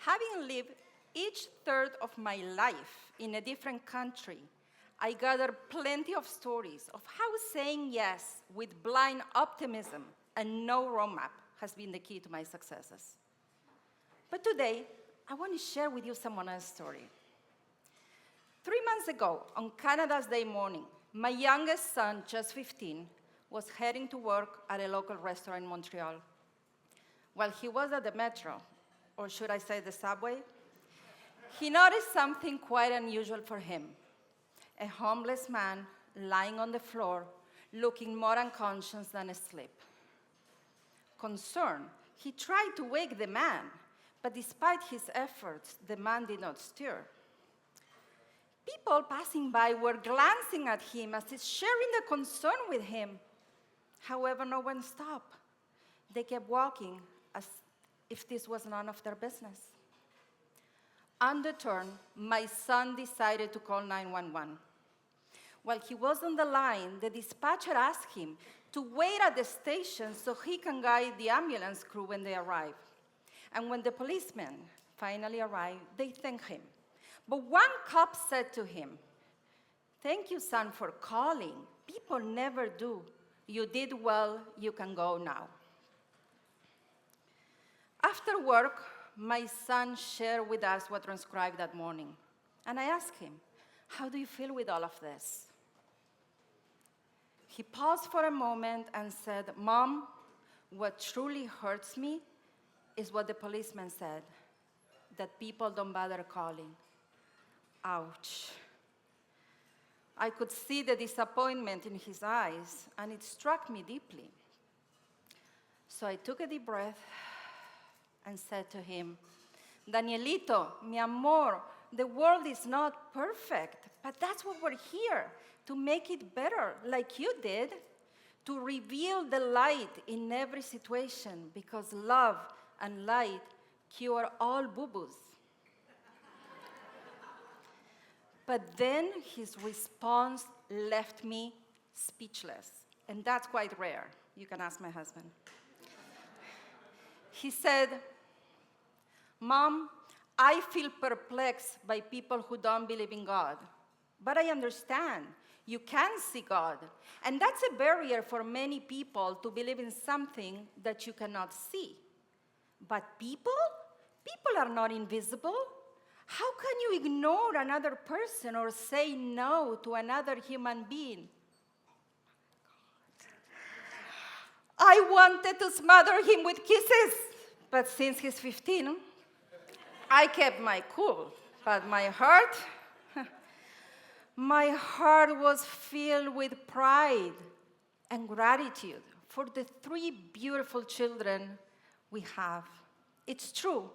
Having lived each third of my life in a different country, I gathered plenty of stories of how saying yes with blind optimism and no roadmap has been the key to my successes. But today, I want to share with you someone else's story. 3 months ago, on Canada's Day morning, my youngest son, just 15, was heading to work at a local restaurant in Montreal. While he was at the metro, or should I say the subway, he noticed something quite unusual for him. A homeless man lying on the floor, looking more unconscious than asleep. Concerned, he tried to wake the man, but despite his efforts, the man did not stir. People passing by were glancing at him as if sharing the concern with him. However, no one stopped. They kept walking as if this was none of their business. Undeterred, my son decided to call 911. While he was on the line, the dispatcher asked him to wait at the station so he can guide the ambulance crew when they arrive. And when the policemen finally arrived, they thanked him. But one cop said to him, "Thank you, son, for calling. People never do. You did well. You can go now." After work, my son shared with us what transcribed that morning. And I asked him, "How do you feel with all of this?" He paused for a moment and said, "Mom, what truly hurts me is what the policeman said, that people don't bother calling." Ouch. I could see the disappointment in his eyes, and it struck me deeply. So I took a deep breath and said to him, "Danielito, mi amor, the world is not perfect, but that's what we're here, to make it better, like you did, to reveal the light in every situation, because love and light cure all boo-boos." But then his response left me speechless, and that's quite rare. You can ask my husband. He said, "Mom, I feel perplexed by people who don't believe in God, but I understand you can see God, and that's a barrier for many people to believe in something that you cannot see. But people are not invisible. How can you ignore another person or say no to another human being?" I wanted to smother him with kisses, but since he's 15, I kept my cool. But my heart was filled with pride and gratitude for the 3 beautiful children we have. It's true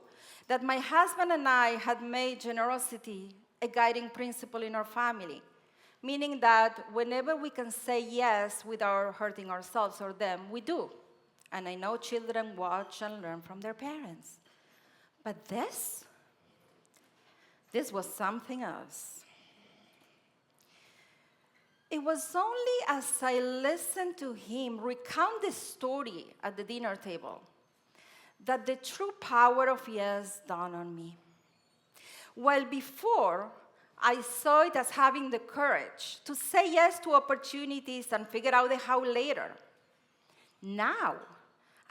that my husband and I had made generosity a guiding principle in our family, meaning that whenever we can say yes without hurting ourselves or them, we do. And I know children watch and learn from their parents. But this was something else. It was only as I listened to him recount the story at the dinner table that the true power of yes dawned on me. While before, I saw it as having the courage to say yes to opportunities and figure out the how later. Now,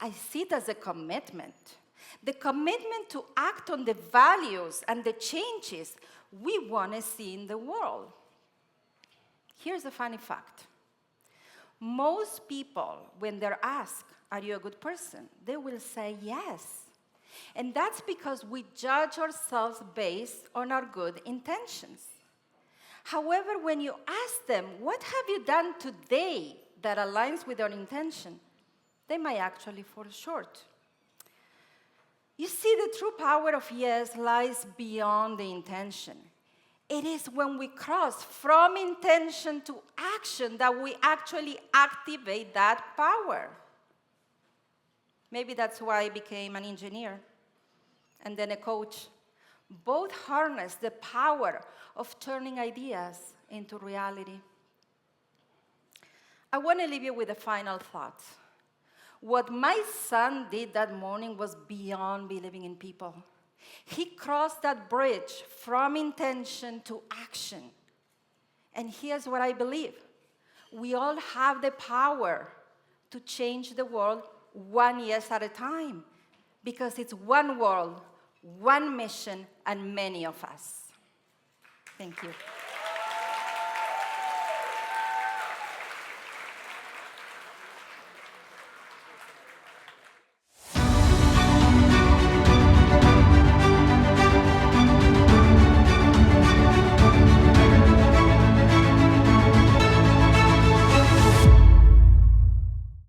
I see it as a commitment. The commitment to act on the values and the changes we want to see in the world. Here's a funny fact. Most people, when they're asked, "Are you a good person?" they will say yes. And that's because we judge ourselves based on our good intentions. However, when you ask them, "What have you done today that aligns with your intention?" they might actually fall short. You see, the true power of yes lies beyond the intention. It is when we cross from intention to action that we actually activate that power. Maybe that's why I became an engineer and then a coach. Both harness the power of turning ideas into reality. I want to leave you with a final thought. What my son did that morning was beyond believing in people. He crossed that bridge from intention to action. And here's what I believe. We all have the power to change the world one yes at a time, because it's one world, one mission, and many of us. Thank you.